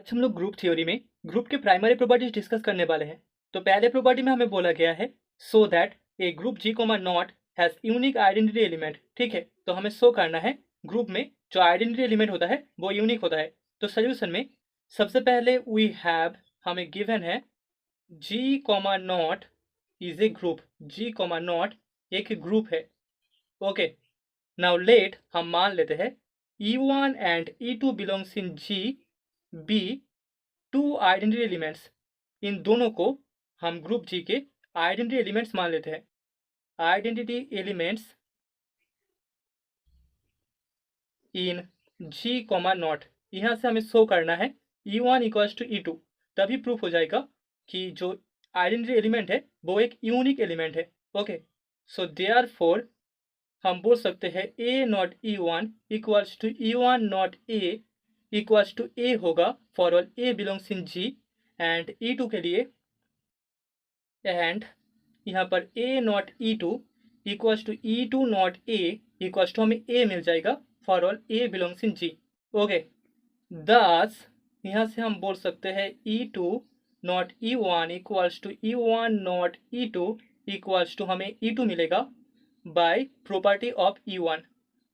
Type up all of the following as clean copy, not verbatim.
आज हम लोग ग्रुप थ्योरी में ग्रुप के प्राइमरी प्रॉपर्टीज डिस्कस करने वाले हैं। तो पहले प्रॉपर्टी में हमें बोला गया है so that a group G comma naught has unique identity element. ठीक है, तो हमें शो करना है ग्रुप में जो आइडेंटिटी एलिमेंट होता है वो यूनिक होता है। तो सोल्यूशन में सबसे पहले वी हैव हमें गिवन है G comma naught is a group. G comma naught एक ग्रुप है। ओके, नाउ लेट हम मान लेते हैं E1 and E2 belongs in G be two identity elements. इन दोनों को हम ग्रुप जी के आइडेंटिटी एलिमेंट्स मान लेते हैं। Identity elements in G comma naught, यहाँ से हमें शो करना है E1 इक्वल्स टू E2, तभी प्रूफ हो जाएगा कि जो आइडेंटिटी एलिमेंट है वो एक यूनिक एलिमेंट है। ओके, सो देयरफॉर हम बोल सकते हैं a naught E1 equals to E1 naught a equals to a होगा for all a belongs in G, and E2 के लिए एंड यहाँ पर a naught E2 equals to E2 naught a equals to हमें ए मिल जाएगा for all a belongs in G. Okay, thus यहाँ से हम बोल सकते हैं E2 naught E1 equals to E1 naught E2 equals to हमें E2 मिलेगा by property of E1,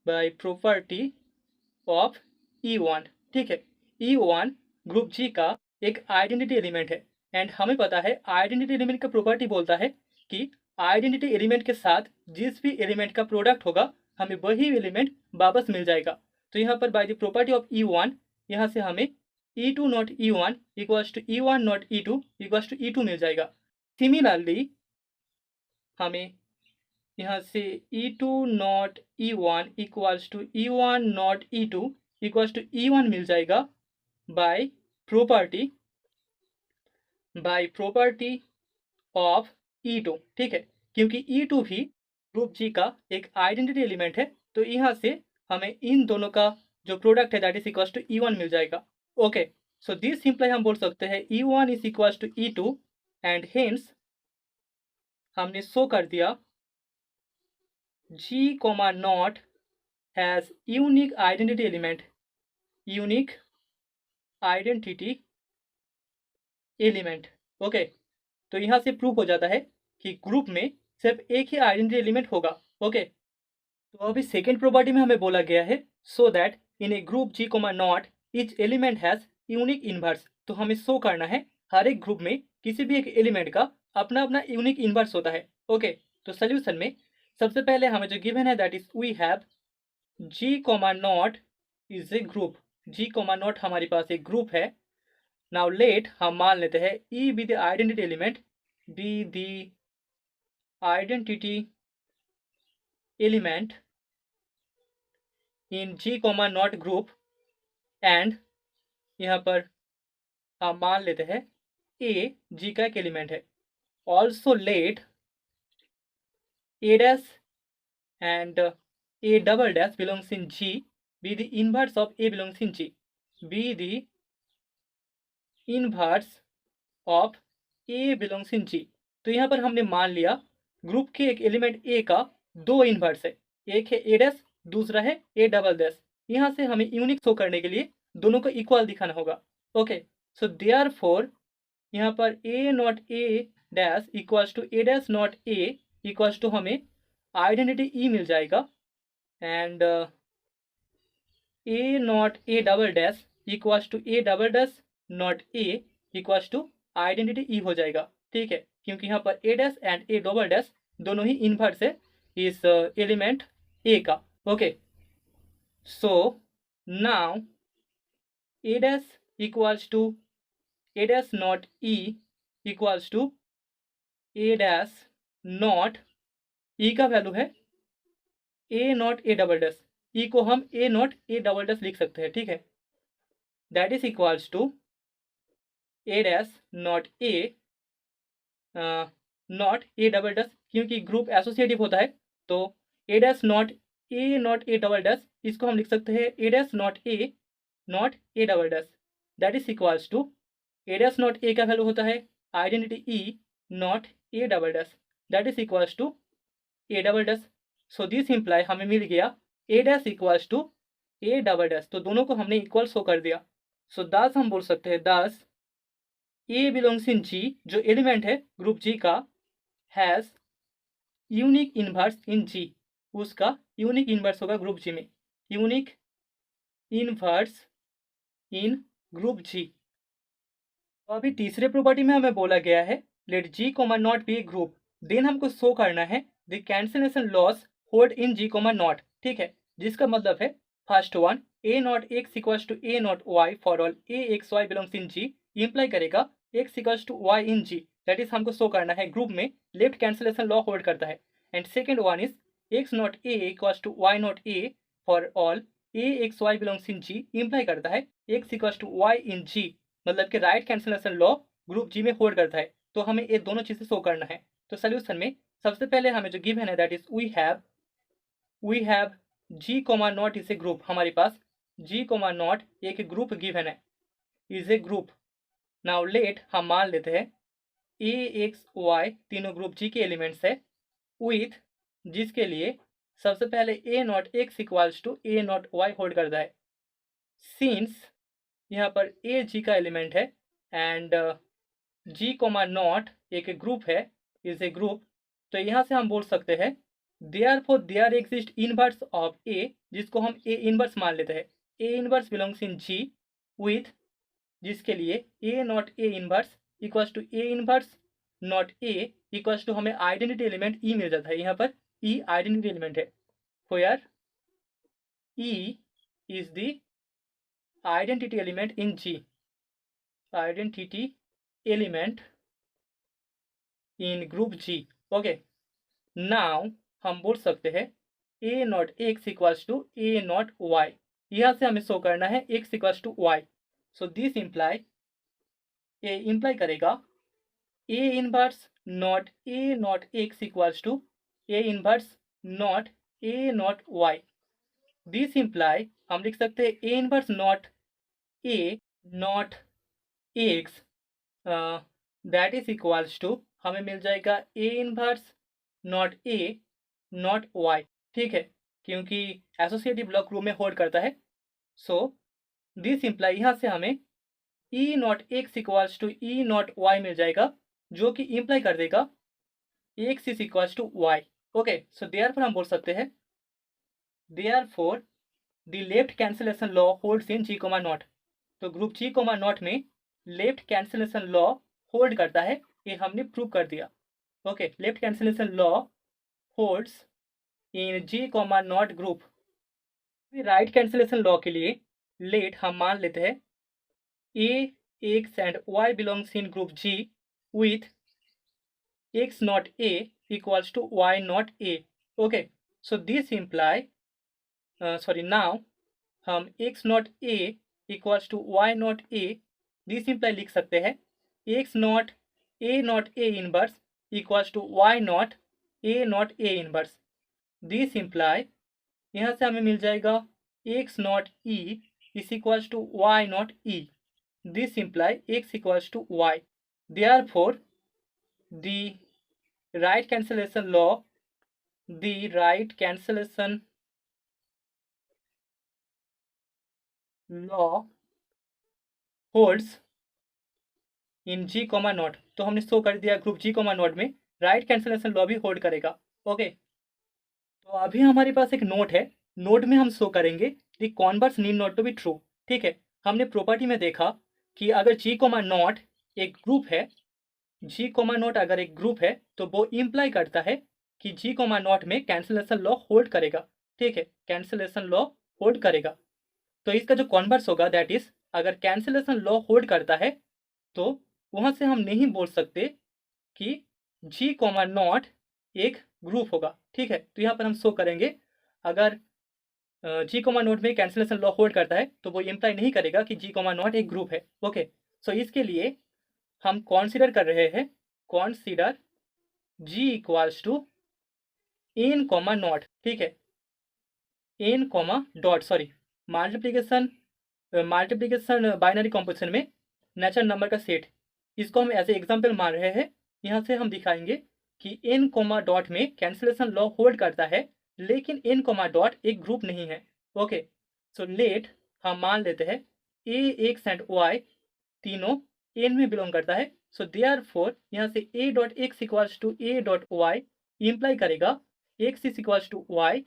by property of E1। ठीक है, E1 ग्रुप जी का एक आइडेंटिटी एलिमेंट है एंड हमें पता है आइडेंटिटी एलिमेंट का प्रॉपर्टी बोलता है कि आइडेंटिटी एलिमेंट के साथ जिस भी एलिमेंट का प्रोडक्ट होगा हमें वही एलिमेंट वापस मिल जाएगा। तो यहाँ पर by the property of E1 यहाँ से हमें E2 naught E1 equals to E1 naught E2 equals to E2 मिल जाएगा। सिमिलरली हमें यहाँ से E2 naught E1 equals to E1 naught E2 equals to E1 मिल जाएगा बाय प्रॉपर्टी ऑफ E2। ठीक है, क्योंकि E2 भी ग्रुप जी का एक आइडेंटिटी एलिमेंट है, तो यहाँ से हमें इन दोनों का जो प्रोडक्ट है that is equals to E1 मिल जाएगा। ओके, सो दिस सिंपली हम बोल सकते हैं E1 is equals to E2 and hence हमने शो कर दिया G comma not has unique identity element, unique identity element। Okay, तो यहाँ से प्रूफ हो जाता है कि ग्रुप में सिर्फ एक ही आइडेंटिटी एलिमेंट होगा। ओके, तो अभी सेकेंड प्रॉपर्टी में हमें बोला गया है so that in A group G comma not each element has unique inverse. तो हमें शो करना है हर एक ग्रुप में किसी भी एक एलिमेंट का अपना अपना यूनिक इनवर्स होता है। ओके, तो सोल्यूशन में सबसे पहले हमें जो गिवन है that is we have G comma naught is a group. G comma naught हमारे पास एक ग्रुप है। नाउ लेट हम मान लेते हैं E be the identity element, be the identity element in G comma not group, and यहाँ पर हम मान लेते हैं A G का एक एलिमेंट है। Also let A dash and A double dash belongs in G be the inverse of A belongs in G, be the inverse of A belongs in G। तो यहाँ पर हमने मान लिया ग्रुप के एक एलिमेंट A का दो इनवर्स है, एक है A डैश, दूसरा है A डबल डैश। यहाँ से हमें यूनिक शो करने के लिए दोनों को इक्वल दिखाना होगा। ओके, सो देयरफॉर यहाँ पर A not A dash equals to A dash naught A equals to हमें आइडेंटिटी E मिल जाएगा and A not A double dash equals to A double dash naught A equals to identity E हो जाएगा। ठीक है, क्योंकि यहाँ पर A dash and A double dash दोनों ही इनवर्स है इस एलिमेंट A का। Okay, so now A dash equals to A dash naught E equals to A dash naught E का वैल्यू है A not A double dash, E को हम A not A double dash लिख सकते हैं। ठीक है, that is equals to A dash naught A not A double dash, क्योंकि ग्रुप एसोसिएटिव होता है तो A dash naught A double dash इसको हम लिख सकते हैं A dash naught A double dash, that is equals to A dash naught A का वैल्यू होता है identity E naught A double dash, that is equals to A double dash. So this imply हमें मिल गया A dash equals to A double dash, तो दोनों को हमने इक्वल शो कर दिया। सो दस हम बोल सकते हैं दस ए बिलोंग्स इन जी, जो एलिमेंट है ग्रुप जी का, has unique inverse in G, उसका यूनिक इनवर्स होगा ग्रुप जी में, unique inverse in group G. तो अभी तीसरे प्रॉपर्टी में हमें बोला गया है let G comma naught be a group, then हमको शो करना है the cancellation laws hold in G comma naught, ठीक है, जिसका मतलब है first one a naught x equals to a naught y for all a x y belongs in G, imply करेगा x equals to y in G, that is हमको show करना है group में लेफ्ट कैंसिलेशन लॉ होल्ड करता है। And second one is x naught a equals to y naught a for all a x y belongs in G, imply करता है x equals to y in G, मतलब कि right cancellation law group G में hold करता है। तो हमें ये दोनों चीजें शो करना है। तो सोल्यूशन में सबसे पहले हमें जो गिवन है that is we have G comma naught is a group, हमारे पास जी कोमा नॉट एक ग्रुप गिवन है, is a group. Now let हम मान लेते हैं ए एक्स वाई तीनों ग्रुप जी के एलिमेंट्स है, विथ जिसके लिए सबसे पहले a naught x equals to a naught y hold करता है। सिंस यहाँ पर ए जी का एलिमेंट है एंड जी कोमा नॉट एक ग्रुप है, इज ए ग्रुप, तो यहाँ से हम बोल सकते हैं therefore there exist inverse of a, जिसको हम ए इनवर्स मान लेते हैं, a inverse belongs in G with जिसके लिए a naught a inverse equals to a inverse naught a equals to हमें आइडेंटिटी एलिमेंट ई मिल जाता है। यहाँ पर ई आइडेंटिटी एलिमेंट है, where e is the identity element in G, identity element in group G. Okay, now हम बोल सकते हैं a naught x equals to a naught y, यहाँ से हमें शो करना है x equals to y. So this imply a imply करेगा a inverse naught x equals to a inverse naught a naught y. This imply हम लिख सकते हैं a inverse naught a naught x, that is equals to हमें मिल जाएगा a inverse naught a naught y, ठीक है, क्योंकि एसोसिएटिव ब्लॉक ग्रुप में होल्ड करता है। सो दिस इम्प्लाई यहाँ से हमें e naught x equals to e naught y मिल जाएगा, जो कि इम्प्लाई कर देगा x is equals to y. Okay, so therefore हम बोल सकते हैं therefore the left cancellation law holds in G comma naught, तो ग्रुप जी कोमा नॉट में लेफ्ट कैंसिलेशन लॉ होल्ड करता है, ये हमने प्रूव कर दिया। Okay, left cancellation law holds in G comma naught group. Right cancellation law के लिए लेट हम मान लेते हैं a x and y belongs in group G with x naught a equals to y naught a. Okay, so this imply now हम x naught a equals to y naught a, this imply लिख सकते हैं x naught a inverse equals to y naught a inverse. This imply यहाँ से हमें मिल जाएगा x naught e is equals to y naught e, this imply x equals to y. Therefore the right cancellation law holds in G comma naught, तो हमने show कर दिया group G comma naught में राइट कैंसिलेशन लॉ भी hold करेगा। Okay, तो अभी हमारे पास एक नोट है, नोट में हम शो करेंगे the converse need not to be true, ठीक है। हमने प्रॉपर्टी में देखा कि अगर जी कोमा नॉट एक ग्रुप है, जी कोमा नॉट अगर एक ग्रुप है तो वो इम्प्लाई करता है कि जी कोमा नॉट में कैंसिलेशन लॉ होल्ड करेगा, ठीक है, कैंसिलेशन लॉ होल्ड करेगा। तो इसका जो कॉन्वर्स होगा दैट इज अगर कैंसिलेशन लॉ होल्ड करता है तो वहां से हम नहीं बोल सकते कि जी कोमा नॉट एक ग्रुप होगा, ठीक है। तो यहाँ पर हम शो करेंगे अगर जी कोमा नॉट में कैंसिलेशन लॉ होल्ड करता है तो वो इम्प्लाई नहीं करेगा कि जी कोमा नॉट एक ग्रुप है। ओके, सो इसके लिए हम कॉन्सिडर कर रहे हैं, consider G equals to N comma naught, ठीक है, N comma dot, sorry, multiplication binary composition में नेचुरल नंबर का सेट, इसको हम एज ए एग्जाम्पल मान रहे हैं। यहाँ से हम दिखाएंगे कि एन कोमा डॉट में कैंसिलेशन लॉ होल्ड करता है, लेकिन एन कोमा डॉट एक ग्रुप नहीं है। ओके, सो लेट हम मान लेते हैं ए एक्स एंड वाई तीनों एन में बिलोंग करता है। सो देयरफॉर यहाँ से a dot x equals to a dot y imply करेगा x is equals to y,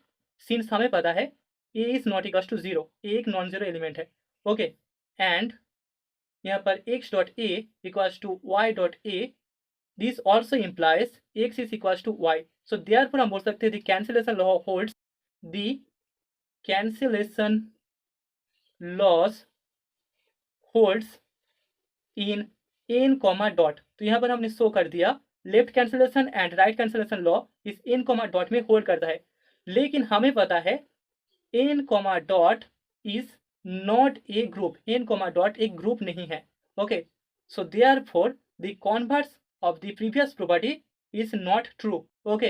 since हमें पता है a is not equals to zero, a एक नॉन जीरो एलिमेंट है। ओके, एंड यहाँ पर x dot a equals to y dot a, this also implies x is equals to y। So therefore हम बोल सकते हैं the cancellation law holds, the cancellation laws holds in N comma dot. तो यहाँ पर हमने शो कर दिया left cancellation and right cancellation law इस एन कॉमा डॉट में होल्ड करता है, लेकिन हमें पता है N comma dot is not a group, N comma dot एक ग्रुप नहीं है। Okay, so therefore the converse of the previous property is not true. Okay,